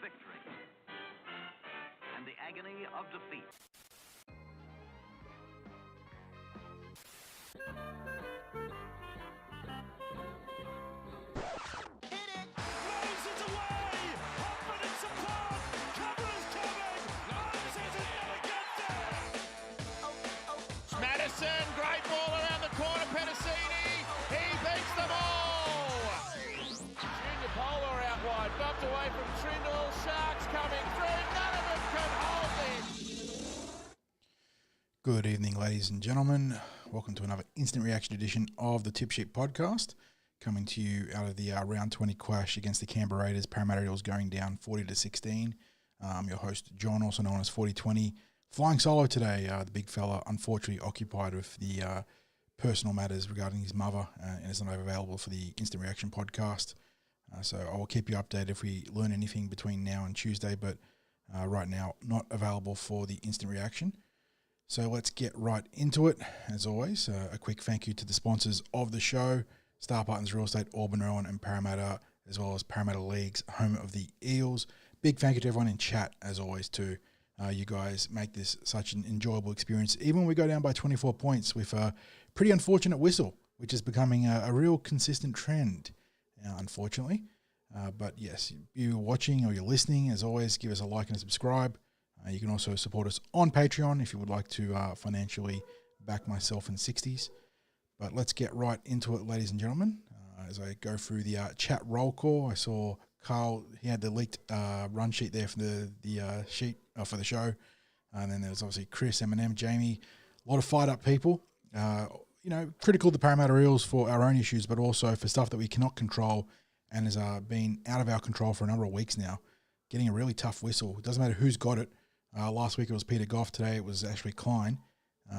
victory and the agony of defeat. Great ball around the corner, Petticini. He beats them all. Junior Polar out wide, bumped away from Trindle. Sharks coming through. None of them can hold him. Good evening, ladies and gentlemen. Welcome to another instant reaction edition of the Tip Sheet podcast, coming to you out of the round 20 clash against the Canberra Raiders. Parramatta Eels going down 40-16. I'm your host, John, also known as 4020. Flying solo today, the big fella unfortunately occupied with the personal matters regarding his mother and is not available for the Instant Reaction podcast. So I will keep you updated if we learn anything between now and Tuesday, but right now not available for the Instant Reaction. So let's get right into it. As always, a quick thank you to the sponsors of the show, Star Partners Real Estate, Auburn, Rowan and Parramatta, as well as Parramatta Leagues, home of the Eels. Big thank you to everyone in chat, as always, too. You guys make this such an enjoyable experience, even when we go down by 24 points with a pretty unfortunate whistle, which is becoming a real consistent trend, unfortunately. But yes, you're watching or you're listening, as always, give us a like and a subscribe. You can also support us on Patreon if you would like to financially back myself in 60s. But let's get right into it, ladies and gentlemen. As I go through the chat roll call, I saw Carl, he had the leaked run sheet there for the sheet for the show. And then there was obviously Chris, Eminem, Jamie, a lot of fired up people. Critical of the Parramatta Eels for our own issues, but also for stuff that we cannot control and has been out of our control for a number of weeks now. Getting a really tough whistle. It doesn't matter who's got it. Last week it was Peter Goff. Today it was Ashley Klein.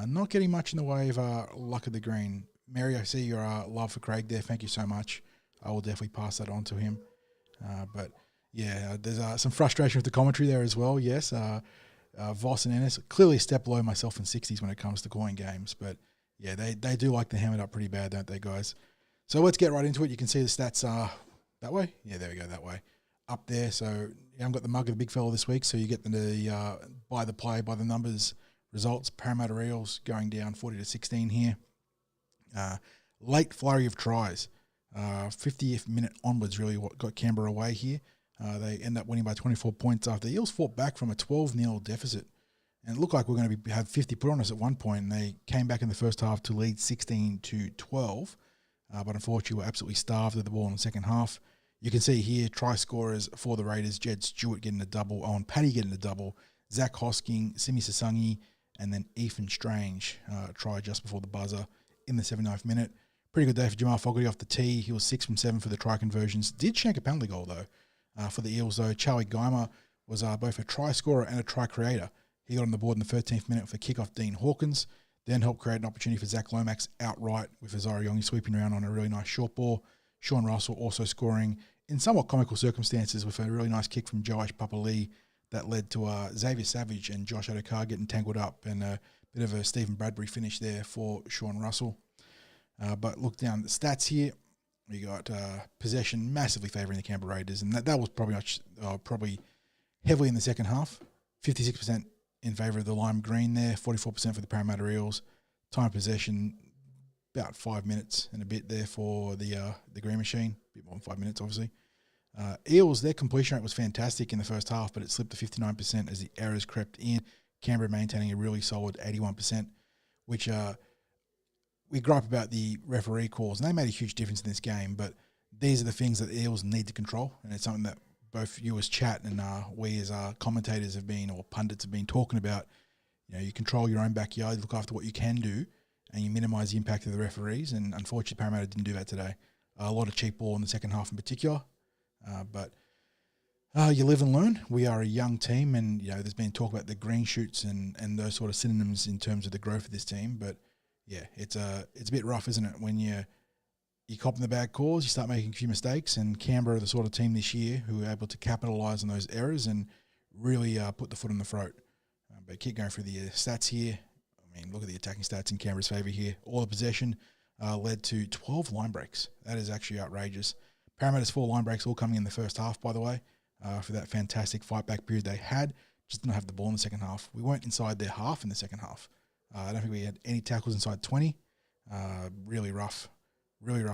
Not getting much in the way of luck of the green. Mary, I see your love for Craig there. Thank you so much. I will definitely pass that on to him. But yeah, there's some frustration with the commentary there as well. Yes, Voss and Ennis clearly a step below myself in 60s when it comes to calling games. But yeah, they do like to ham it up pretty bad, don't they, guys? So let's get right into it. You can see the stats that way. Yeah, there we go, that way. Up there. So yeah, I've got the mug of the big fella this week. So you get the by the play, by the numbers results. Parramatta Eels going down 40-16 here. Late flurry of tries. 50th minute onwards really what got Canberra away here. They end up winning by 24 points after the Eels fought back from a 12-0 deficit. And it looked like we're going to have 50 put on us at one point, and they came back in the first half to lead 16-12. But unfortunately, were absolutely starved of the ball in the second half. You can see here, try scorers for the Raiders, Jed Stewart getting a double, Owen Paddy getting a double, Zach Hosking, Simi Sasangi, and then Ethan Strange try just before the buzzer in the 79th minute. Pretty good day for Jamal Fogarty off the tee. He was 6 from 7 for the try conversions. Did shank a penalty goal, though. For the Eels, though, Charlie Geimer was both a try scorer and a try creator. He got on the board in the 13th minute for kick-off Dean Hawkins, then helped create an opportunity for Zach Lomax outright with Azariong sweeping around on a really nice short ball. Sean Russell also scoring in somewhat comical circumstances with a really nice kick from Joash Papali that led to Xavier Savage and Josh Adokar getting tangled up, and a bit of a Stephen Bradbury finish there for Sean Russell. But look down the stats here. We got possession massively favouring the Canberra Raiders, and that was probably heavily in the second half. 56% in favour of the lime green there, 44% for the Parramatta Eels. Time of possession, about 5 minutes and a bit there for the green machine. A bit more than 5 minutes, obviously. Eels, their completion rate was fantastic in the first half, but it slipped to 59% as the errors crept in. Canberra maintaining a really solid 81%, which we gripe about the referee calls, and they made a huge difference in this game, but these are the things that the Eels need to control, and it's something that both you as chat and we as commentators have been, or pundits have been talking about. You control your own backyard, look after what you can do, and you minimise the impact of the referees, and unfortunately Parramatta didn't do that today. A lot of cheap ball in the second half in particular, but you live and learn. We are a young team, and there's been talk about the green shoots and those sort of synonyms in terms of the growth of this team, but yeah, it's a bit rough, isn't it? When you cop in the bad calls, you start making a few mistakes, and Canberra are the sort of team this year who are able to capitalise on those errors and really put the foot in the throat. But keep going through the stats here. I mean, look at the attacking stats in Canberra's favour here. All the possession led to 12 line breaks. That is actually outrageous. Parramatta's 4 line breaks all coming in the first half, by the way. for that fantastic fight back period they had. Just didn't have the ball in the second half. We weren't inside their half in the second half. I don't think we had any tackles inside 20. Really rough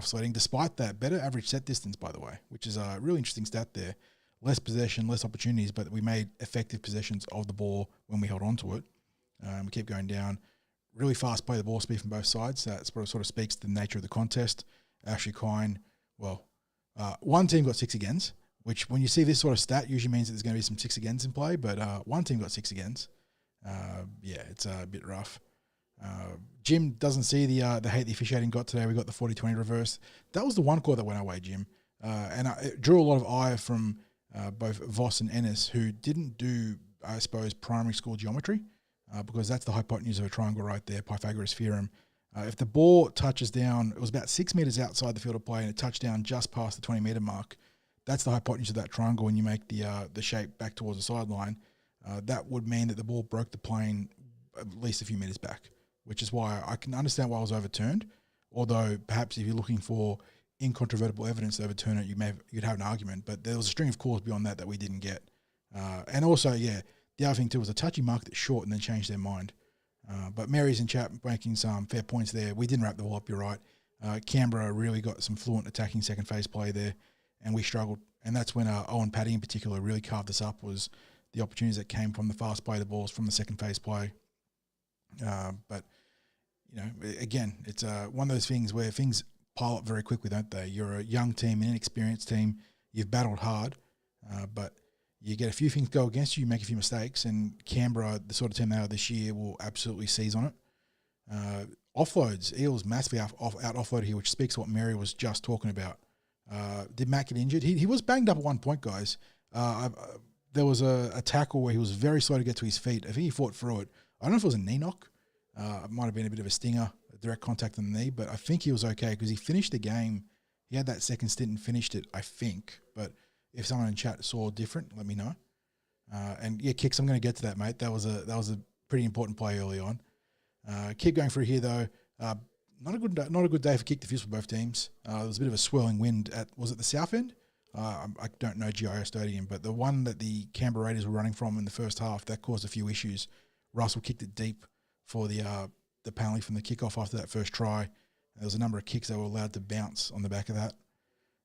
sledding. Despite that, better average set distance, by the way, which is a really interesting stat there. Less possession, less opportunities, but we made effective possessions of the ball when we held on to it. We kept going down. Really fast play the ball speed from both sides. That sort of speaks to the nature of the contest. Ashley Kine, one team got 6 agains, which when you see this sort of stat usually means that there's going to be some 6 agains in play, but one team got 6 agains. It's a bit rough. Jim doesn't see the hate the officiating got today. We got the 40-20 reverse. That was the one call that went our way, Jim. And it drew a lot of ire from both Voss and Ennis, who didn't do, I suppose, primary school geometry, because that's the hypotenuse of a triangle right there, Pythagoras' theorem. If the ball touches down, it was about 6 meters outside the field of play, and it touched down just past the 20-meter mark. That's the hypotenuse of that triangle when you make the shape back towards the sideline. That would mean that the ball broke the plane at least a few meters back, which is why I can understand why it was overturned. Although perhaps if you're looking for incontrovertible evidence to overturn it, you'd have an argument. But there was a string of calls beyond that we didn't get. And also, the other thing too was a touchy marked it short and then changed their mind. But Mary's in chat making some fair points there. We didn't wrap the ball up, you're right. Canberra really got some fluent attacking second phase play there, and we struggled. And that's when Owen Paddy in particular really carved us up, was the opportunities that came from the fast play, the balls from the second phase play. But, again, it's one of those things where things pile up very quickly, don't they? You're a young team, an inexperienced team. You've battled hard, but you get a few things go against you, you make a few mistakes, and Canberra, the sort of team they are this year, will absolutely seize on it. Offloads, Eels massively out offloaded here, which speaks to what Mary was just talking about. Did Matt get injured? He was banged up at one point, guys. There was a tackle where he was very slow to get to his feet. I think he fought through it. I don't know if it was a knee knock. It might have been a bit of a stinger, a direct contact on the knee, but I think he was okay because he finished the game. He had that second stint and finished it, I think. But if someone in chat saw different, let me know. Kicks, I'm going to get to that, mate. That was a pretty important play early on. Keep going through here, though. Not a good day for kick defuse for both teams. There was a bit of a swirling wind was it the south end? I don't know GIO Stadium, but the one that the Canberra Raiders were running from in the first half, that caused a few issues. Russell kicked it deep for the penalty from the kickoff after that first try. There was a number of kicks that were allowed to bounce on the back of that.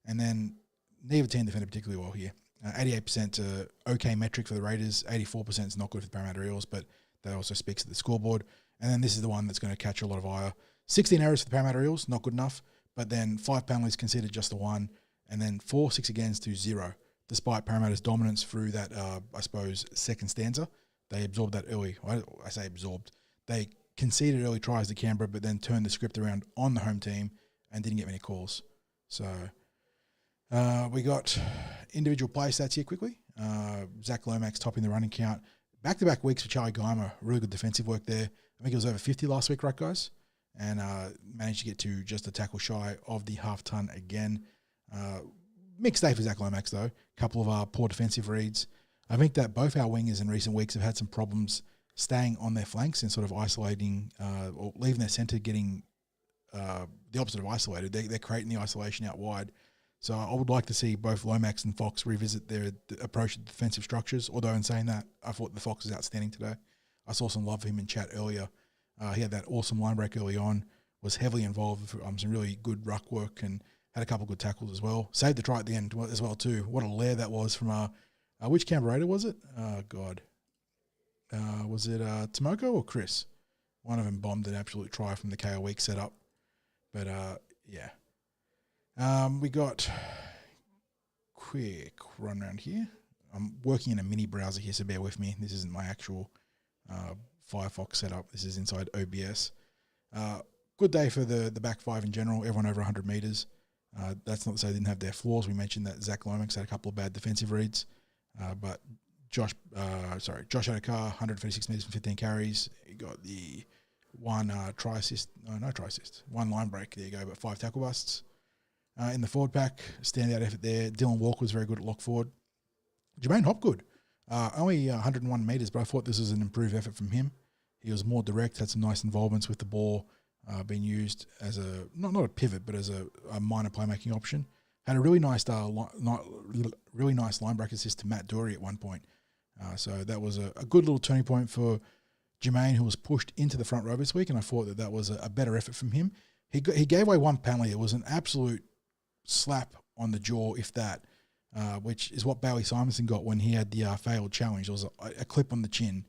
And then neither team defended particularly well here. 88% okay metric for the Raiders. 84% is not good for the Parramatta Eels, but that also speaks to the scoreboard. And then this is the one that's going to catch a lot of ire. 16 errors for the Parramatta Eels, not good enough. But then 5 penalties conceded, just the 1. And then 4 6-agains to 0. Despite Parramatta's dominance through that, second stanza, they absorbed that early. I say absorbed. They conceded early tries to Canberra, but then turned the script around on the home team and didn't get many calls. So we got individual play stats here quickly. Zach Lomax topping the running count. Back-to-back weeks for Charlie Geimer. Really good defensive work there. I think it was over 50 last week, right, guys? And managed to get to just a tackle shy of the half-ton again. Mixed day for Zach Lomax, though. A couple of poor defensive reads. I think that both our wingers in recent weeks have had some problems staying on their flanks and sort of isolating or leaving their centre getting the opposite of isolated. They're creating the isolation out wide. So I would like to see both Lomax and Fox revisit their approach to defensive structures. Although in saying that, I thought the Fox was outstanding today. I saw some love for him in chat earlier. He had that awesome line break early on, was heavily involved with some really good ruck work and had a couple of good tackles as well. Saved the try at the end as well too. What a lair that was from which Canberra Raider was it? Oh, God. Was it Tomoko or Chris? One of them bombed an absolute try from the KO week setup. But, yeah. We got quick run around here. I'm working in a mini browser here, so bear with me. This isn't my actual Firefox setup. This is inside OBS. Good day for the back five in general. Everyone over 100 metres. That's not to say they didn't have their flaws. We mentioned that Zach Lomax had a couple of bad defensive reads. But Josh Adokar, 136 metres from 15 carries. He got the one try assist. No try assist. One line break. There you go. But 5 tackle busts. In the forward pack, standout effort there. Dylan Walker was very good at lock forward. Jermaine Hopgood, only 101 metres, but I thought this was an improved effort from him. He was more direct, had some nice involvements with the ball, being used as not a pivot, but as a minor playmaking option. Had a really nice really nice line break assist to Matt Dory at one point. So that was a good little turning point for Jermaine, who was pushed into the front row this week, and I thought that was a better effort from him. He gave away one penalty. It was an absolute slap on the jaw, if that, which is what Bowie Simonson got when he had the failed challenge. It was a clip on the chin,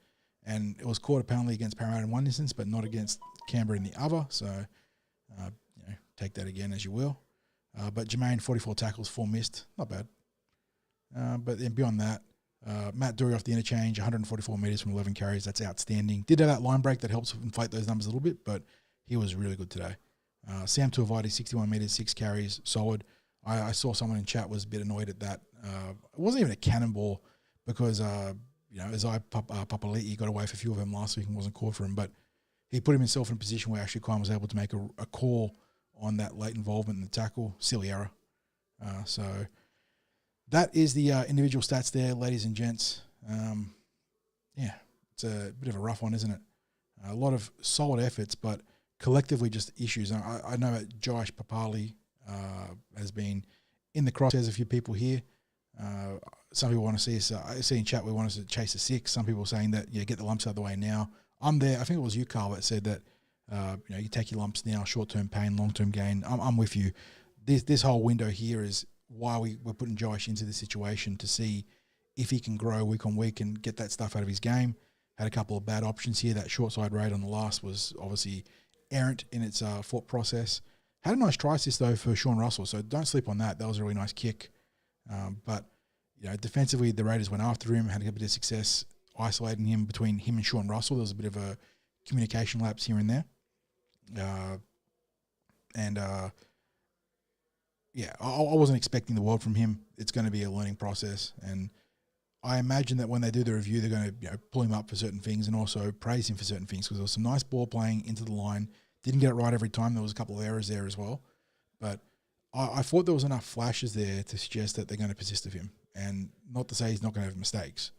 and it was called a penalty against Parramatta in one instance, but not against Canberra in the other. So, take that again as you will. But Jermaine, 44 tackles, 4 missed. Not bad. But then beyond that, Matt Dory off the interchange, 144 metres from 11 carries. That's outstanding. Did have that line break that helps inflate those numbers a little bit, but he was really good today. Sam Tuivasa, 61 metres, 6 carries, solid. I saw someone in chat was a bit annoyed at that. It wasn't even a cannonball because, Isaiah Papali'i got away for a few of them last week and wasn't called for him, but he put himself in a position where Ashley Klein was able to make a call on that late involvement in the tackle. Silly error. So that is the individual stats there, ladies and gents. It's a bit of a rough one, isn't it? A lot of solid efforts, but collectively just issues. I know that Josh Papali has been in the crosshairs. A few people here. Some people want to see us. I see in chat we want us to chase a 6. Some people saying that get the lumps out of the way now. I'm there. I think it was you, Carl, that said that you take your lumps now, short-term pain, long-term gain. I'm with you. This whole window here is why we're putting Josh into this situation, to see if he can grow week on week and get that stuff out of his game. Had a couple of bad options here. That short side raid on the last was obviously errant in its thought process. Had a nice try assist though for Sean Russell, so don't sleep on that. That was a really nice kick. But defensively, the Raiders went after him, had a bit of success isolating him between him and Sean Russell. There was a bit of a communication lapse here and there. I wasn't expecting the world from him. It's going to be a learning process, and I imagine that when they do the review, they're going to pull him up for certain things and also praise him for certain things, because there was some nice ball playing into the line. Didn't get it right every time. There was a couple of errors there as well, but I thought there was enough flashes there to suggest that they're going to persist with him, and not to say he's not going to have mistakes,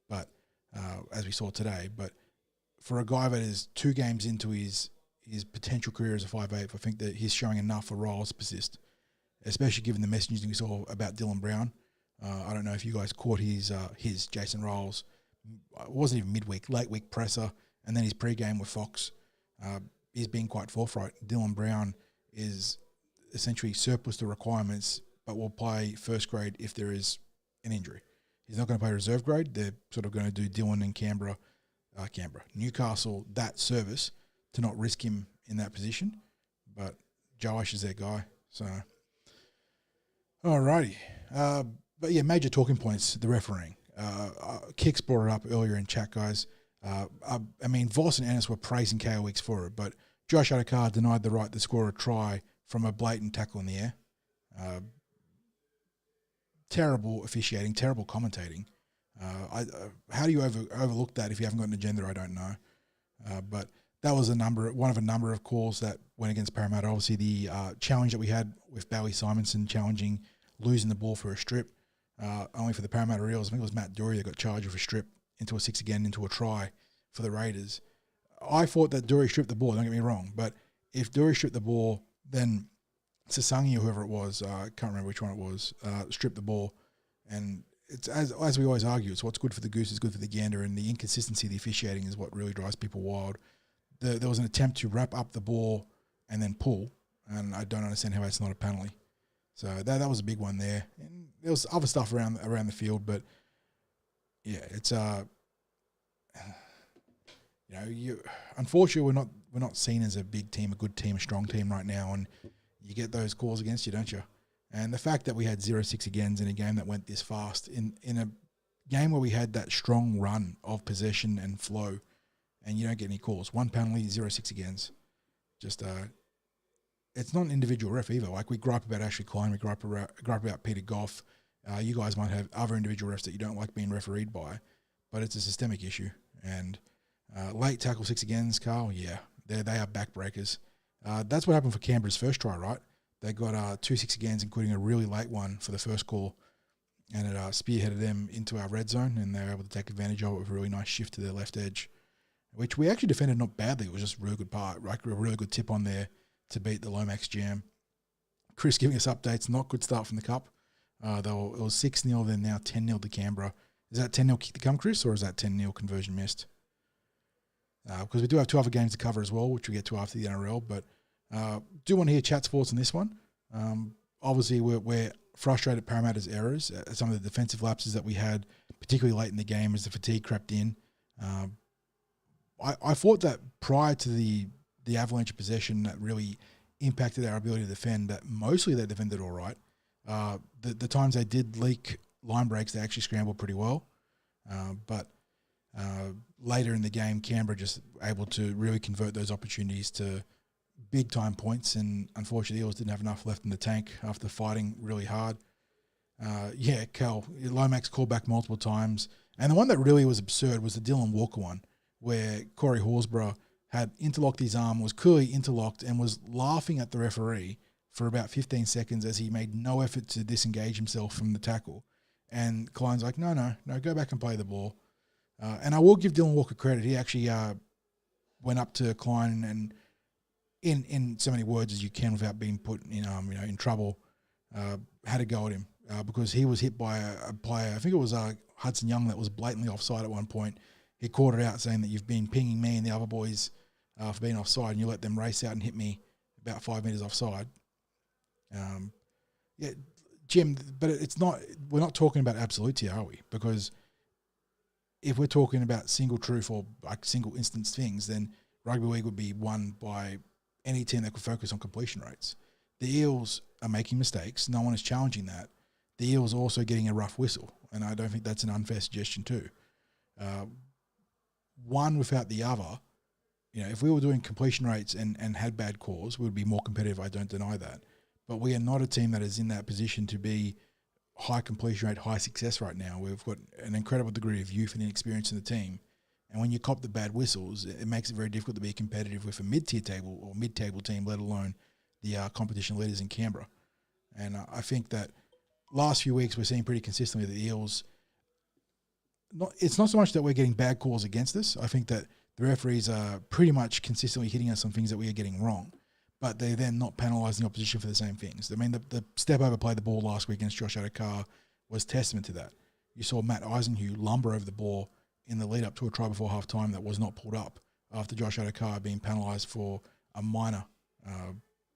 but as we saw today. But for a guy that is 2 games into his potential career as a 5'8", I think that he's showing enough for Riles to persist, especially given the messaging we saw about Dylan Brown. I don't know if you guys caught his Jason Riles. It wasn't even midweek, late week presser, and then his pre-game with Fox. He's been quite forthright. Dylan Brown is essentially surplus to requirements, but will play first grade if there is an injury. He's not going to play reserve grade. They're sort of going to do Dylan and Newcastle, that service to not risk him in that position. But Joash is their guy. So, alrighty. But yeah, major talking points, the refereeing. Kicks brought it up earlier in chat, guys. Voss and Ennis were praising KO Weeks for it, but Josh Adokar denied the right to score a try from a blatant tackle in the air. Terrible officiating, terrible commentating. How do you overlook that if you haven't got an agenda? I don't know. But that was one of a number of calls that went against Parramatta. Obviously, the challenge that we had with Bowie Simonson challenging losing the ball for a strip, only for the Parramatta Eels. I think it was Matt Dory that got charged with a strip into a 6 again, into a try for the Raiders. I thought that Dory stripped the ball, don't get me wrong, but if Dory stripped the ball, then Sasangi or whoever it was, I can't remember which one it was, stripped the ball. And it's as we always argue, it's what's good for the goose is good for the gander, and the inconsistency of the officiating is what really drives people wild. There was an attempt to wrap up the ball and then pull, and I don't understand how that's not a penalty. So that was a big one there. And there was other stuff around the field, but yeah, it's unfortunately we're not seen as a big team, a good team, a strong team right now, and you get those calls against you, don't you? And the fact that we had 0-6 agains in a game that went this fast, in a game where we had that strong run of possession and flow, and you don't get any calls. 1 penalty, 0-6 agains. Just it's not an individual ref either. Like, we gripe about Ashley Klein, we gripe about Peter Goff. You guys might have other individual refs that you don't like being refereed by, but it's a systemic issue. And late tackle 6 agains, Carl, yeah, they are backbreakers. That's what happened for Canberra's first try, right? They got 2 6 agains, including a really late one for the first call, and it spearheaded them into our red zone, and they were able to take advantage of it with a really nice shift to their left edge, which we actually defended not badly. It was just a really good part, like a really good tip on there to beat the Lomax jam. Chris giving us updates. Not good start from the Cup. It was 6-0, then now 10-0 to Canberra. Is that 10-0 kick to come, Chris, or is that 10-0 conversion missed? Because we do have 2 other games to cover as well, which we'll get to after the NRL. But do want to hear chat's thoughts on this one. Obviously, we're frustrated at Parramatta's errors, some of the defensive lapses that we had, particularly late in the game as the fatigue crept in. I thought that prior to the avalanche of possession that really impacted our ability to defend, that mostly they defended all right. The times they did leak line breaks, they actually scrambled pretty well. But later in the game, Canberra just able to really convert those opportunities to big-time points, and unfortunately, Eels didn't have enough left in the tank after fighting really hard. Lomax called back multiple times. And the one that really was absurd was the Dylan Walker one, where Corey Horsburgh had interlocked his arm, was clearly interlocked, and was laughing at the referee for about 15 seconds as he made no effort to disengage himself from the tackle. And Klein's like, no, go back and play the ball. And I will give Dylan Walker credit. He actually went up to Klein and, in so many words as you can without being put in trouble, had a go at him because he was hit by a player. I think it was Hudson Young that was blatantly offside at one point. He called it out saying that you've been pinging me and the other boys for being offside, and you let them race out and hit me about 5 meters offside. Jim, but it's not. We're not talking about absolutes here, are we? Because if we're talking about single truth or like single instance things, then rugby league would be won by any team that could focus on completion rates. The Eels are making mistakes. No one is challenging that. The Eels are also getting a rough whistle, and I don't think that's an unfair suggestion too. One without the other, if we were doing completion rates and had bad calls, we would be more competitive. I don't deny that. But we are not a team that is in that position to be high completion rate, high success right now. We've got an incredible degree of youth and inexperience in the team. And when you cop the bad whistles, it makes it very difficult to be competitive with a mid-tier table or mid-table team, let alone the competition leaders in Canberra. And I think that last few weeks we're seeing pretty consistently the Eels. It's not so much that we're getting bad calls against us. I think that the referees are pretty much consistently hitting us on things that we are getting wrong, but they're then not penalising the opposition for the same things. I mean, the step over play the ball last week against Josh Adokar was testament to that. You saw Matt Eisenhuth lumber over the ball in the lead up to a try before half time that was not pulled up after Josh Adokar being penalised for a minor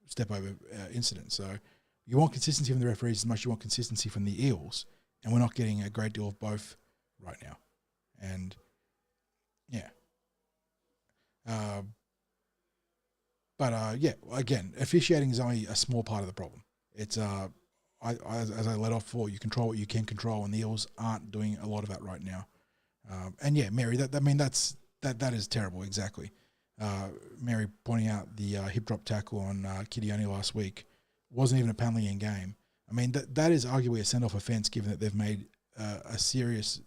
step over incident. So you want consistency from the referees as much as you want consistency from the Eels, and we're not getting a great deal of both right now. And again, officiating is only a small part of the problem. It's as I let off before, you control what you can control, and the Eels aren't doing a lot of that right now. Mary, that is terrible. Exactly. Mary pointing out the hip drop tackle on Kitione last week wasn't even a penalty in game. I mean, that is arguably a send-off offence, given that they've made a serious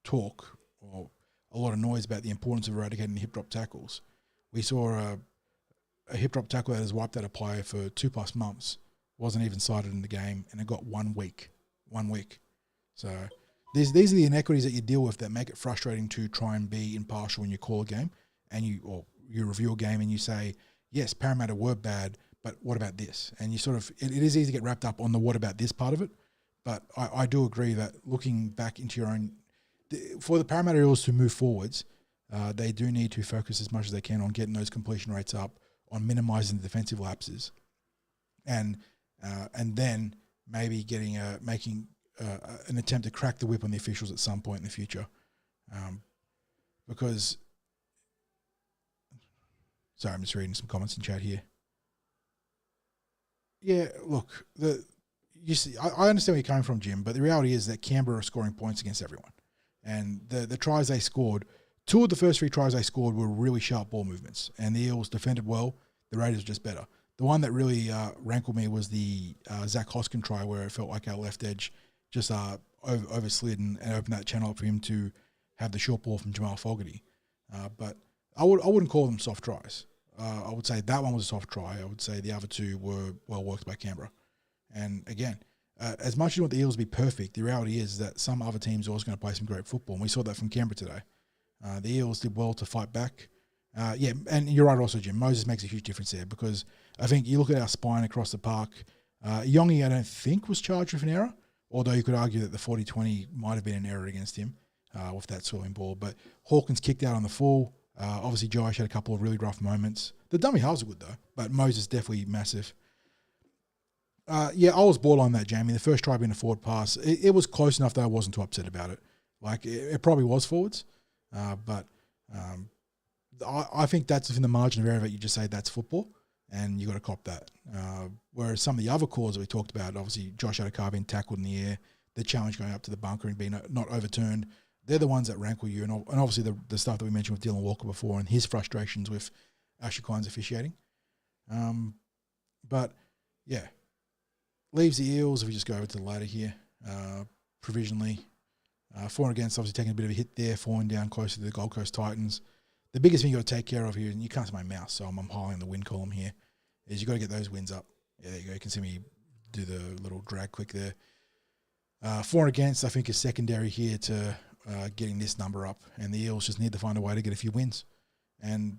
talk or a lot of noise about the importance of eradicating hip drop tackles. We saw a hip drop tackle that has wiped out a player for 2+ months, wasn't even cited in the game, and it got 1 week. 1 week. So these are the inequities that you deal with that make it frustrating to try and be impartial when you call a game and you review a game and you say, yes, Parramatta were bad, but what about this? And you sort of, it is easy to get wrapped up on the what about this part of it. But I do agree that looking back into your own, for the Parramatta Eels to move forwards, they do need to focus as much as they can on getting those completion rates up, on minimising the defensive lapses, and then maybe making an attempt to crack the whip on the officials at some point in the future. Because, sorry, I'm just reading some comments in chat here. Yeah, look, you see, I understand where you're coming from, Jim, but the reality is that Canberra are scoring points against everyone. And the tries they scored, 2 of the first 3 tries they scored were really sharp ball movements, and the Eels defended well. The Raiders were just better. The one that really rankled me was the Zach Hoskin try, where it felt like our left edge just overslid and opened that channel up for him to have the short ball from Jamal Fogarty. But I wouldn't call them soft tries. I would say that one was a soft try. I would say the other 2 were well worked by Canberra. And again, as much as you want the Eels to be perfect, the reality is that some other teams are also going to play some great football. And we saw that from Canberra today. The Eels did well to fight back. And you're right also, Jim. Moses makes a huge difference there, because I think you look at our spine across the park, Yongi, I don't think, was charged with an error, although you could argue that the 40-20 might have been an error against him with that swirling ball. But Hawkins kicked out on the full. Obviously, Josh had a couple of really rough moments. The dummy halves are good, though, but Moses definitely massive. I was borderline that, Jamie. The first try being a forward pass, it was close enough that I wasn't too upset about it. Like, it probably was forwards, but I think that's within the margin of error that you just say that's football, and you got to cop that. Whereas some of the other calls that we talked about, obviously Josh Adokar being tackled in the air, the challenge going up to the bunker and being not overturned, they're the ones that rankle you. And obviously the stuff that we mentioned with Dylan Walker before and his frustrations with Ashley Klein's officiating. But, yeah. Leaves the Eels, if we just go over to the ladder here, provisionally. For and against, obviously taking a bit of a hit there, falling down closer to the Gold Coast Titans. The biggest thing you got to take care of here, and you can't see my mouse, so I'm highlighting the win column here, is you got to get those wins up. Yeah, there you go. You can see me do the little drag click there. For and against, I think, is secondary here to getting this number up, and the Eels just need to find a way to get a few wins. And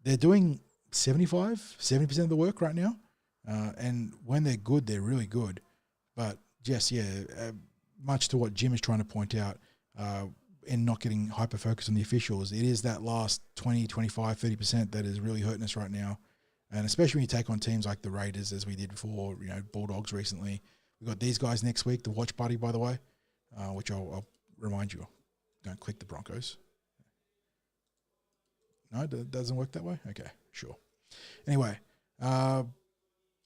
they're doing 70% of the work right now. And when they're good, they're really good. But yes, much to what Jim is trying to point out, and not getting hyper-focused on the officials, it is that last 20, 25, 30% that is really hurting us right now. And especially when you take on teams like the Raiders, as we did before, Bulldogs recently. We've got these guys next week, the Watch Buddy, by the way, which I'll remind you, don't click the Broncos. No, it doesn't work that way? Okay, sure. Anyway, I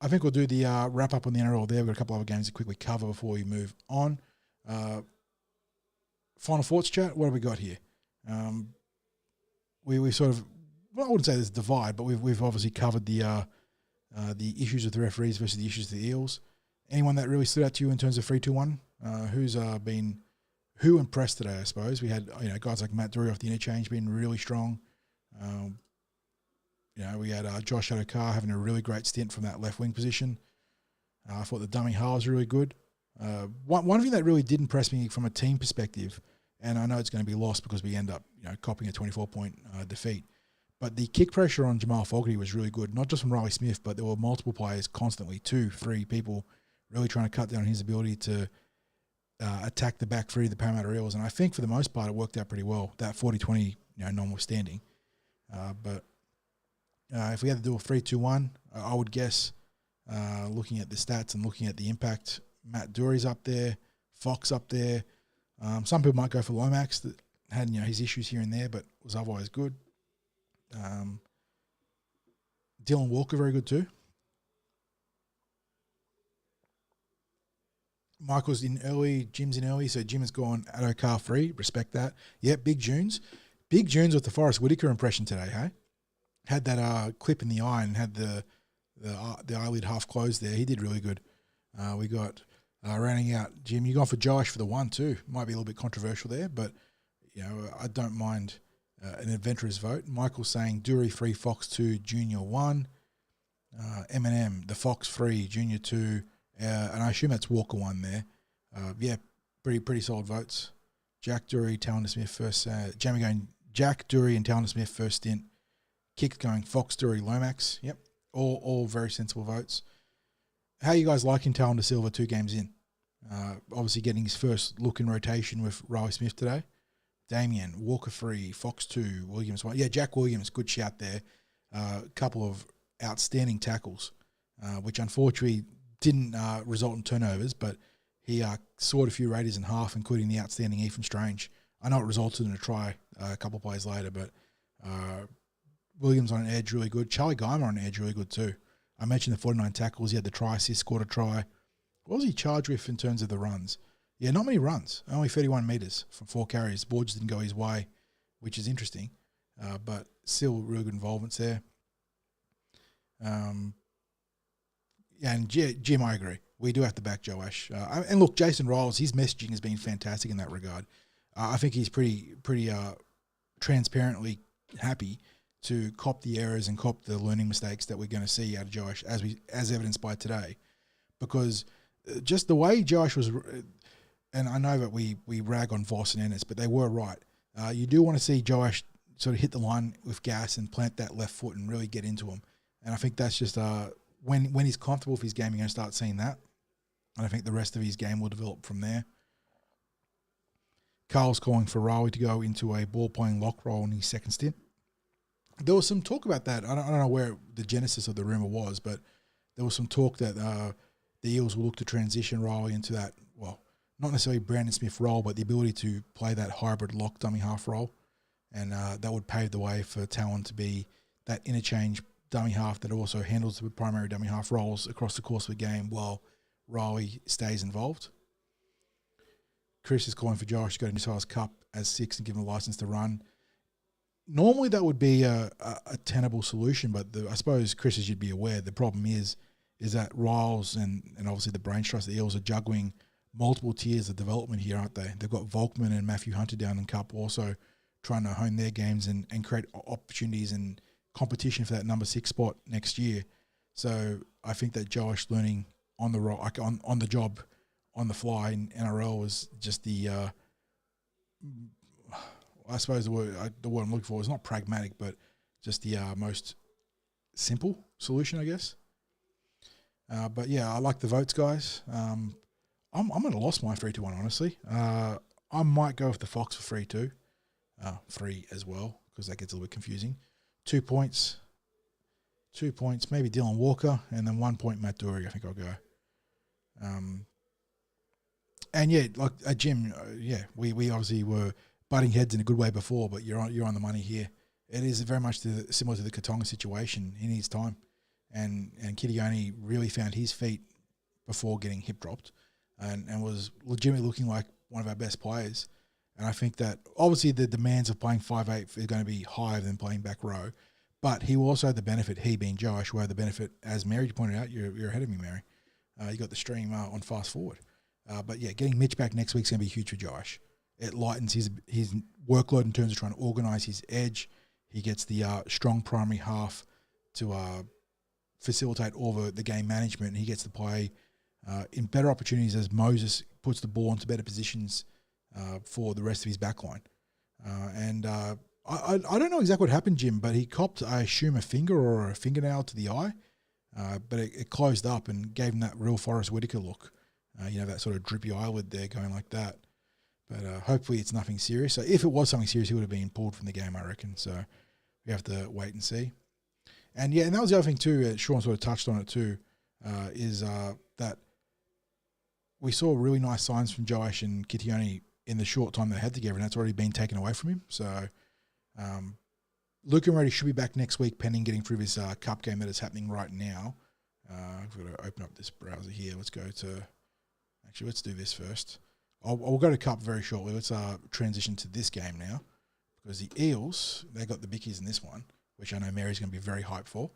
think we'll do the wrap-up on the NRL there. We've got a couple other games to quickly cover before we move on. Final thoughts chat, what have we got here? We sort of, well, I wouldn't say there's a divide, but we've obviously covered the issues with the referees versus the issues with the Eels. Anyone that really stood out to you in terms of 3-2-1? Who impressed today, I suppose? We had guys like Matt Drury off the interchange being really strong. We had Josh Adokar having a really great stint from that left wing position. I thought the dummy half was really good. One thing that really did impress me from a team perspective, and I know it's going to be lost because we end up copying a 24-point defeat, but the kick pressure on Jamal Fogarty was really good, not just from Riley Smith, but there were multiple players constantly, 2-3 people really trying to cut down his ability to attack the back three of the Parramatta Eels, and I think for the most part it worked out pretty well, that 40-20 notwithstanding. But if we had to do a 3-2-1, I would guess, looking at the stats and looking at the impact, Matt Dury's up there, Fox up there. Some people might go for Lomax that had his issues here and there, but was otherwise good. Dylan Walker very good too. Michael's in early, Jim's in early, so Jim has gone Adokar free. Respect that. Yeah, Big Junes. Big Junes with the Forrest Whitaker impression today, hey? Had that clip in the eye and had the eyelid half closed there. He did really good. We got rounding out Jim. You gone for Josh for the 1 too. Might be a little bit controversial there, but I don't mind an adventurous vote. Michael's saying Dury 3, Fox 2, Junior 1. Eminem, the Fox 3, Junior 2, and I assume that's Walker 1 there. Pretty solid votes. Jack Dury, Talon Smith first. Jamie going Jack Dury and Talon Smith first stint. Kicks going Fox, Dury, Lomax. Yep, all very sensible votes. How are you guys liking Talon De Silva 2 games in? Obviously getting his first look in rotation with Riley Smith today. Damien, Walker 3, Fox 2, Williams 1. Yeah, Jack Williams, good shout there. Couple of outstanding tackles, which unfortunately didn't result in turnovers, but he sawed a few Raiders in half, including the outstanding Ethan Strange. I know it resulted in a try a couple of plays later, but Williams on an edge, really good. Charlie Geimer on an edge, really good too. I mentioned the 49 tackles. He had the try assist, scored a try. What was he charged with in terms of the runs? Yeah, not many runs. Only 31 metres from 4 carries. The ball just didn't go his way, which is interesting. But still really good involvements there. And Jim, I agree. We do have to back Joash. And look, Jason Riles, his messaging has been fantastic in that regard. I think he's pretty transparently happy to cop the errors and cop the learning mistakes that we're going to see out of Josh, as evidenced by today. Because just the way Josh was, and I know that we rag on Voss and Ennis, but they were right. You do want to see Josh sort of hit the line with gas and plant that left foot and really get into him. And I think that's just when he's comfortable with his game, you're going to start seeing that. And I think the rest of his game will develop from there. Carl's calling for Riley to go into a ball-playing lock role in his second stint. There was some talk about that. I don't know where the genesis of the rumour was, but there was some talk that the Eels will look to transition Riley into that, well, not necessarily Brandon Smith role, but the ability to play that hybrid lock dummy half role. And that would pave the way for Talon to be that interchange dummy half that also handles the primary dummy half roles across the course of the game while Riley stays involved. Chris is calling for Josh to go to New South Wales Cup as 6 and give him a license to run. Normally that would be a tenable solution, but I suppose Chris, as you'd be aware, the problem is that Riles and obviously the brain trust, the Eels are juggling multiple tiers of development here, aren't they? They've got Volkman and Matthew Hunter down in Cup also trying to hone their games and create opportunities and competition for that number 6 spot next year. So I think that Josh learning on the job, on the fly in NRL was just the, I suppose the word I'm looking for is not pragmatic, but just the most simple solution, I guess. But yeah, I like the votes, guys. I'm at a loss my 3-1, honestly. I might go with the Fox for 3-2. 3 as well, because that gets a little bit confusing. 2 points, maybe Dylan Walker, and then 1 point Matt Doorey, I think I'll go. And yeah, like Jim, we obviously were butting heads in a good way before, but you're on the money here. It is very much similar to the Katonga situation in his time, and Kitione really found his feet before getting hip dropped, and was legitimately looking like one of our best players. And I think that obviously the demands of playing 5'8" is going to be higher than playing back row, but he will also have the benefit, he being Josh, will have the benefit, as Mary pointed out, you're ahead of me, Mary. You got the stream on fast forward. But yeah, getting Mitch back next week is going to be huge for Josh. It lightens his workload in terms of trying to organise his edge. He gets the strong primary half to facilitate all the game management, and he gets to play in better opportunities as Moses puts the ball into better positions for the rest of his backline. I don't know exactly what happened, Jim, but he copped, I assume, a finger or a fingernail to the eye, but it closed up and gave him that real Forrest Whitaker look. That sort of drippy eyelid there going like that. But hopefully it's nothing serious. So if it was something serious, he would have been pulled from the game, I reckon. So we have to wait and see. And yeah, and that was the other thing too, Sean sort of touched on it too, is that we saw really nice signs from Josh and Kitione in the short time they had together, and that's already been taken away from him. So Luke and Reddy should be back next week pending getting through this cup game that is happening right now. I've got to open up this browser here. Let's do this first. I'll go to cup very shortly. Let's transition to this game now, because the Eels, they got the bickies in this one, which I know Mary's going to be very hyped for.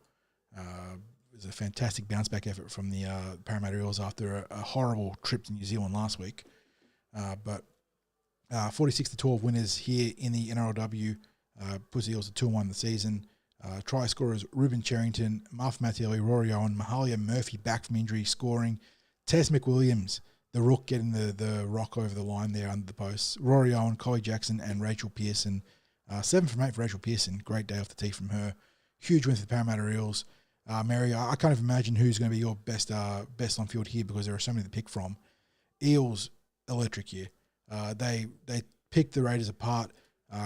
It was a fantastic bounce back effort from the Parramatta Eels after a horrible trip to New Zealand last week. But 46-12 winners here in the NRLW, puts the Eels to 2-1 the season. Try scorers Ruben Cherrington, Muff Mattielli, Rory Owen, Mahalia Murphy back from injury scoring. Tess McWilliams, the rook, getting the rock over the line there under the posts. Rory Owen, Collie Jackson, and Rachel Pearson. 7 from 8 for Rachel Pearson. Great day off the tee from her. Huge win for the Parramatta Eels. Mary, I can't even imagine who's going to be your best on field here, because there are so many to pick from. Eels, electric here. They picked the Raiders apart,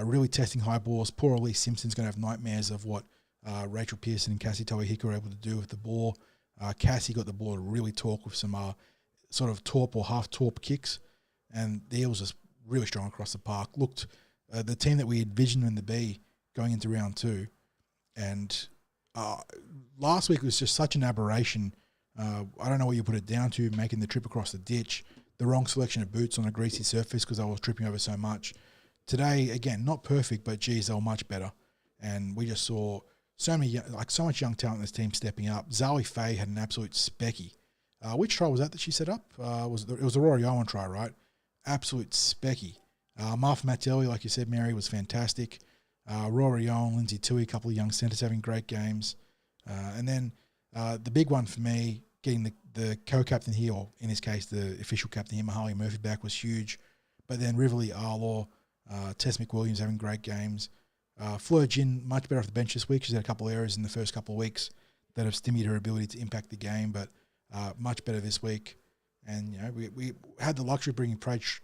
really testing high balls. Poor Elise Simpson's going to have nightmares of what Rachel Pearson and Cassie Toehika were able to do with the ball. Cassie got the ball to really talk with some sort of torp or half-torp kicks, and the Eels just really strong across the park. Looked the team that we envisioned them to be going into round 2, and last week was just such an aberration. I don't know what you put it down to, making the trip across the ditch, the wrong selection of boots on a greasy surface because I was tripping over so much. Today, again, not perfect, but geez, they were much better, and we just saw so much young talent in this team stepping up. Zali Faye had an absolute specky. Which try was that she set up? It was the Rory Owen try, right? Absolute specky. Marf Mattelli, like you said, Mary, was fantastic. Rory Owen, Lindsay Tui, a couple of young centres having great games. And then the big one for me, getting the co-captain here, or in this case, the official captain here, Mahalia Murphy back, was huge. But then Rivoli, Arlaw, Tess McWilliams having great games. Fleur Jin, much better off the bench this week. She's had a couple of errors in the first couple of weeks. that have stymied her ability to impact the game, but much better this week. And, you know, we had the luxury of bringing Travis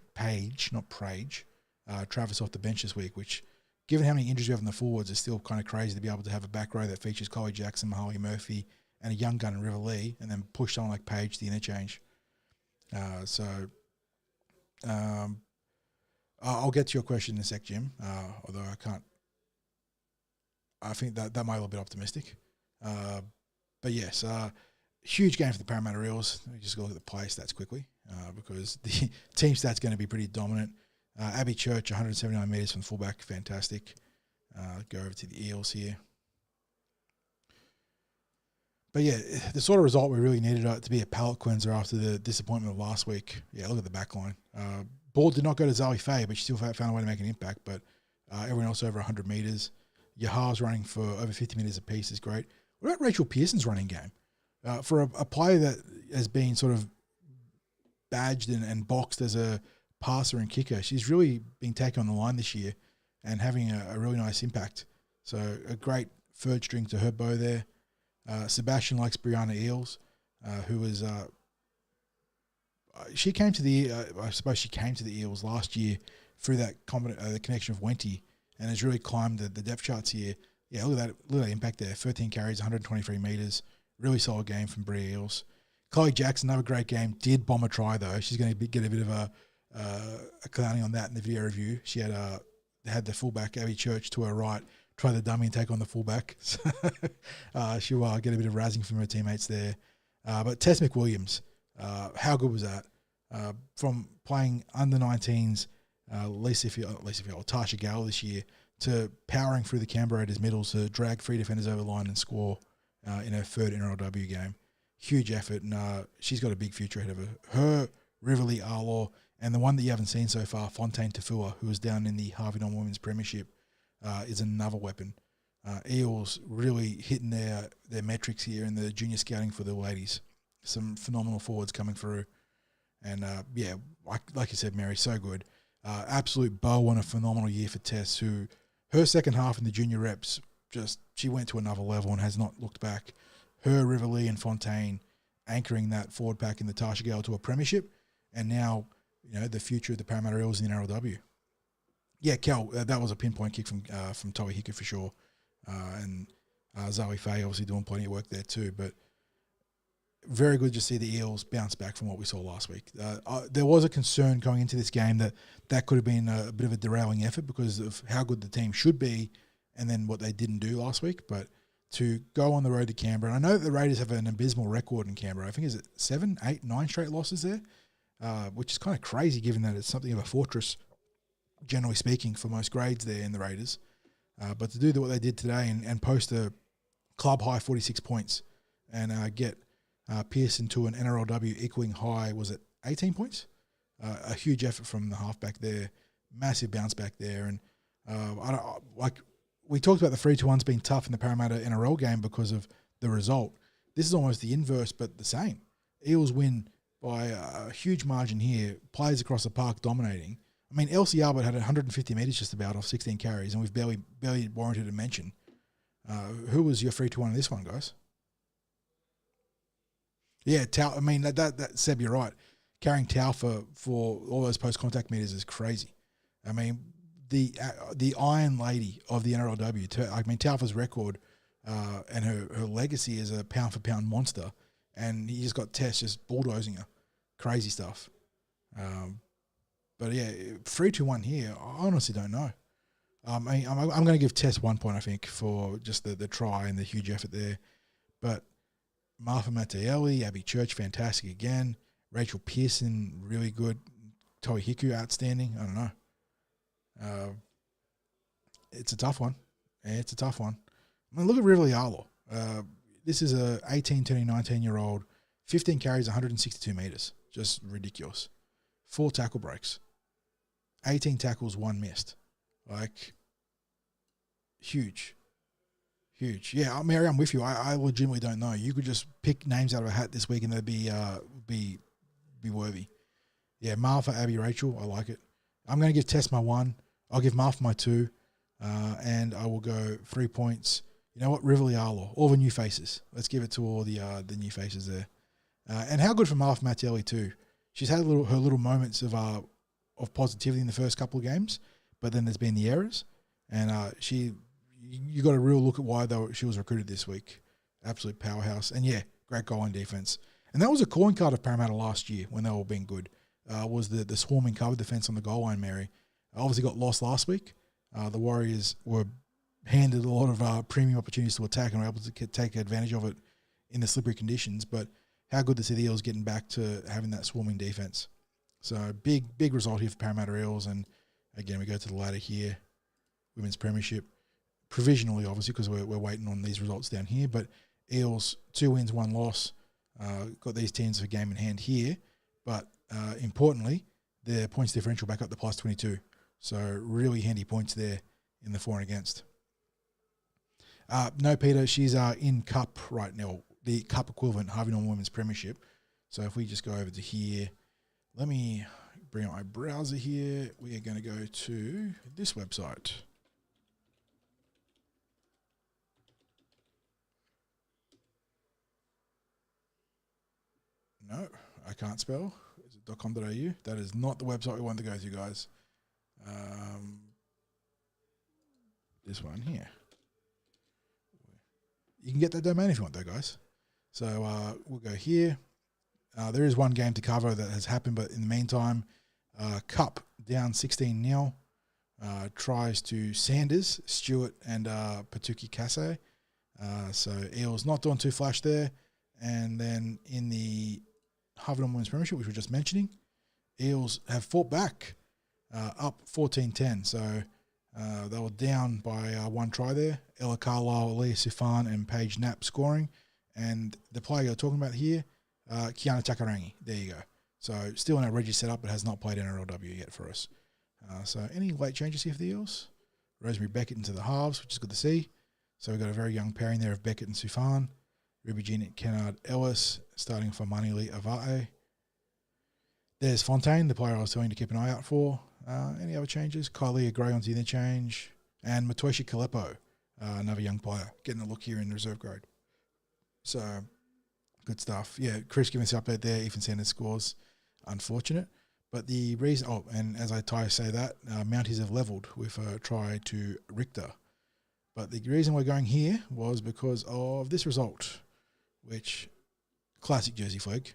off the bench this week, which, given how many injuries we have in the forwards, is still kind of crazy to be able to have a back row that features Chloe Jackson, Mahalia Murphy, and a young gun in River Lee, and then push someone like Paige to the interchange. I'll get to your question in a sec, Jim, although I can't. I think that might be a little bit optimistic. But yes, huge game for the Parramatta Eels. Let me just go look at the play stats quickly, because the team stats going to be pretty dominant. Abby Church, 179 metres from fullback, fantastic. Go over to the Eels here. But yeah, the sort of result we really needed to be a palate cleanser after the disappointment of last week. Yeah, look at the back line. Ball did not go to Zoe Faye, but she still found a way to make an impact. But everyone else over 100 metres. Yahar's running for over 50 metres apiece is great. What about Rachel Pearson's running game? For a player that has been sort of badged and boxed as a passer and kicker, she's really been taken on the line this year and having a really nice impact. So a great third string to her bow there. Sebastian likes Brianna Eels, who was she came to the I suppose she came to the Eels last year through that the connection of Wenty, and has really climbed the depth charts here. Yeah, look at that impact there. 13 carries, 123 metres. Really solid game from Bria Eels. Chloe Jackson, another great game. Did bomb a try though. She's going to get a bit of a clowning on that in the video review. She had the fullback Abby Church to her right, try the dummy and take on the fullback. So she'll get a bit of razzing from her teammates there. But Tess McWilliams, how good was that? From playing under 19s, Tasha Gale this year, to powering through the Canberra Raiders middles to drag 3 defenders over the line and score in her third NRLW game. Huge effort, and she's got a big future ahead of her. Her, Riverley, Arlaw, and the one that you haven't seen so far, Fontaine Tafua, who was down in the Harvey Norman Women's Premiership, is another weapon. Eels really hitting their metrics here in the junior scouting for the ladies. Some phenomenal forwards coming through. And, like you said, Mary, so good. Absolute bow on a phenomenal year for Tess, who her second half in the junior reps, she went to another level and has not looked back. Her, Riverley and Fontaine anchoring that forward pack in the Tasha Gale to a premiership, and now, you know, the future of the Parramatta Eels in the NRLW. Yeah, Kel, that was a pinpoint kick from Toa Hiku for sure. And Zoe Faye obviously doing plenty of work there too. But very good to see the Eels bounce back from what we saw last week. There was a concern going into this game that could have been a bit of a derailing effort because of how good the team should be and then what they didn't do last week. But to go on the road to Canberra, and I know that the Raiders have an abysmal record in Canberra. I think is it 7, 8, 9 straight losses there, which is kind of crazy given that it's something of a fortress, generally speaking, for most grades there in the Raiders. But to do what they did today and post a club high 46 points and get Pearson to an NRLW equaling high, was it 18 points? A huge effort from the halfback there, massive bounce back there. And we talked about the 3-2-1s being tough in the Parramatta NRL game because of the result. This is almost the inverse, but the same. Eels win by a huge margin here, players across the park dominating. I mean, Elsie Albert had 150 metres just about off 16 carries, and we've barely warranted a mention. Who was your 3-2-1 in this one, guys? Yeah, Tau. I mean, that Seb, you're right. Carrying Tau for all those post-contact meters is crazy. I mean, the Iron Lady of the NRLW. I mean, Taufa's record and her legacy is a pound-for-pound monster, and he just got Tess just bulldozing her. Crazy stuff. But yeah, 3-2-1 here, I honestly don't know. I'm going to give Tess 1 point, I think, for just the try and the huge effort there. But Martha Mattielli, Abby Church, fantastic again. Rachel Pearson, really good. Toa Hiku, outstanding. I don't know. It's a tough one. Yeah, it's a tough one. I mean, look at Riverley Arlaw. This is a 18, turning 19-year-old, 15 carries, 162 metres. Just ridiculous. 4 tackle breaks. 18 tackles, 1 missed. Like, huge. Huge. Yeah, Mary, I'm with you. I legitimately don't know. You could just pick names out of a hat this week and they'd be worthy. Yeah, Martha, Abby, Rachel, I like it. I'm going to give Tess my 1. I'll give Martha my 2. And I will go 3 points. You know what? Rivalialo, all the new faces. Let's give it to all the new faces there. And how good for Marth Mattelli too. She's had her little moments of positivity in the first couple of games, but then there's been the errors, and you got a real look at why she was recruited this week. Absolute powerhouse, and yeah, great goal line defense. And that was a calling card of Parramatta last year when they were being good. Was the swarming cover defense on the goal line, Mary. Obviously got lost last week. The Warriors were handed a lot of premium opportunities to attack and were able to take advantage of it in the slippery conditions. But how good to see the Eels getting back to having that swarming defense. So big result here for Parramatta Eels. And again, we go to the ladder here. Women's Premiership. Provisionally, obviously, because we're waiting on these results down here. But Eels, 2 wins, 1 loss. Got these teams for game in hand here. But importantly, their points differential back up to plus 22. So really handy points there in the for and against. No, Peter, she's in Cup right now, the Cup equivalent, Harvey Norman Women's Premiership. So if we just go over to here, let me bring up my browser here. We are going to go to this website. No, I can't spell. Is it .com.au? That is not the website we want to go to, guys. This one here. You can get that domain if you want, though, guys. So we'll go here. There is one game to cover that has happened, but in the meantime, Cup down 16-0. Tries to Sanders, Stewart, and Patuki Kase. So Eels not doing too flash there. And then in the Harvey Norman Women's Premiership, which we were just mentioning, Eels have fought back, up 14-10. So they were down by 1 try there. Ella Carlisle, Leah Sifan, and Paige Knapp scoring. And the player you're talking about here, Kiana Takarangi. There you go. So still in our Reggie setup, but has not played NRLW yet for us. So any late changes here for the Eels? Rosemary Beckett into the halves, which is good to see. So we've got a very young pairing there of Beckett and Sifan. Ruby Jean Kennard Ellis starting for Manili Ava'e. There's Fontaine, the player I was telling you to keep an eye out for. Any other changes? Kylie Gray onto the interchange. And Matoshi Kalepo, another young player, getting a look here in the reserve grade. So, good stuff. Yeah, Chris giving us the update there. Ethan Sanders scores. Unfortunate. But the reason, and as I say that, Mounties have levelled with a try to Richter. But the reason we're going here was because of this result, which, classic Jersey Flegg,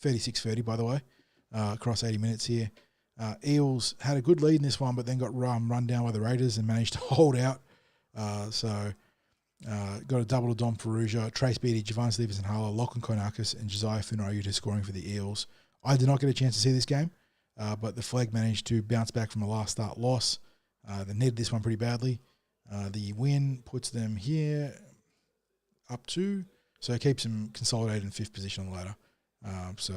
36-30 by the way, across 80 minutes here. Eels had a good lead in this one, but then got run down by the Raiders and managed to hold out. Got a double to Dom Perugia, Trace Beattie, Javon Stevenson Harlow, Lachlan Konakis, and Josiah Funayuta scoring for the Eels. I did not get a chance to see this game, but the Flag managed to bounce back from a last start loss. They needed this one pretty badly. The win puts them here up 2, so it keeps them consolidated in 5th position on the ladder. So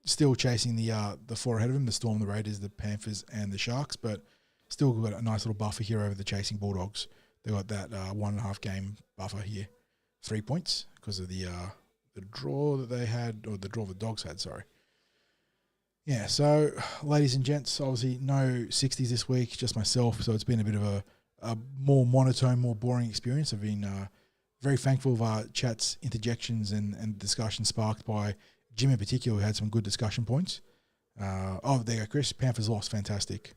still chasing the 4 ahead of them, the Storm, the Raiders, the Panthers, and the Sharks, but still got a nice little buffer here over the chasing Bulldogs. They got that 1.5 game buffer here, 3 points because of the draw that they had, or the draw the Dogs had, sorry. Yeah, so ladies and gents, obviously no 60s this week, just myself, so it's been a bit of a more monotone, more boring experience. I've been very thankful of our chats, interjections, and discussion sparked by Jim in particular, who had some good discussion points. There you go, Chris. Panthers lost, fantastic.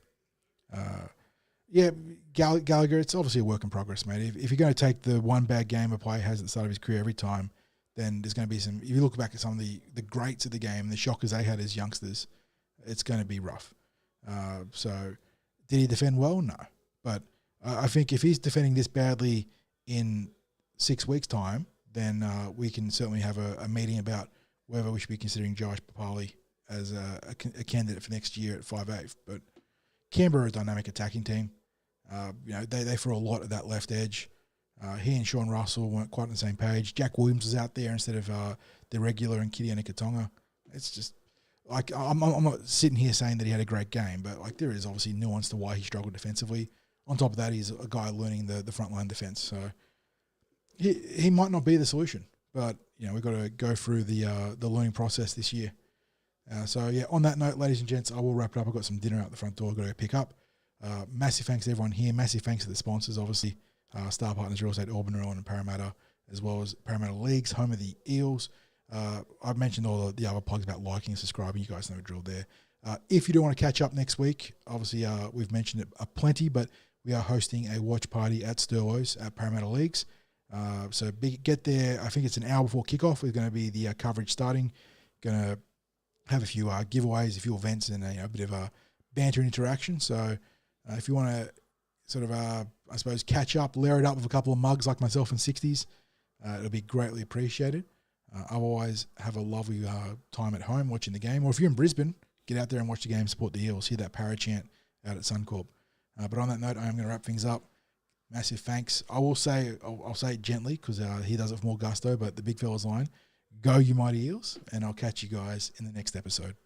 Yeah, Gallagher, it's obviously a work in progress, mate. If you're going to take the one bad game a player has at the start of his career every time, then there's going to be some, if you look back at some of the greats of the game, the shockers they had as youngsters, it's going to be rough. So did he defend well? No. But I think if he's defending this badly in 6 weeks' time, then we can certainly have a meeting about whether we should be considering Josh Papali as a candidate for next year at 5'8". But Canberra is a dynamic attacking team. They threw a lot at that left edge. He and Sean Russell weren't quite on the same page. Jack Williams was out there instead of the regular and Kitty Katonga. It's just like I'm not sitting here saying that he had a great game, but like there is obviously nuance to why he struggled defensively. On top of that, he's a guy learning the frontline defense, so he might not be the solution. But we've got to go through the learning process this year. So yeah, on that note, ladies and gents, I will wrap it up. I've got some dinner out the front door I've got to go pick up. Massive thanks to everyone here. Massive thanks to the sponsors, obviously. Star Partners Real Estate, Auburn and Parramatta, as well as Parramatta Leagues, home of the Eels. I've mentioned all the other plugs about liking and subscribing. You guys know the drill there. If you do want to catch up next week, obviously we've mentioned it plenty, but we are hosting a watch party at Sturlo's at Parramatta Leagues. So get there. I think it's an hour before kickoff. We're going to be the coverage starting. Going to have a few giveaways, a few events, and a bit of a banter and interaction. So if you want to sort of, I suppose, catch up, layer it up with a couple of mugs like myself in 60s, it'll be greatly appreciated. Otherwise, have a lovely time at home watching the game. Or if you're in Brisbane, get out there and watch the game, support the Eels, hear that para chant out at Suncorp. But on that note, I am going to wrap things up. Massive thanks. I'll say it gently because he does it with more gusto, but the big fella's line, go you mighty Eels, and I'll catch you guys in the next episode.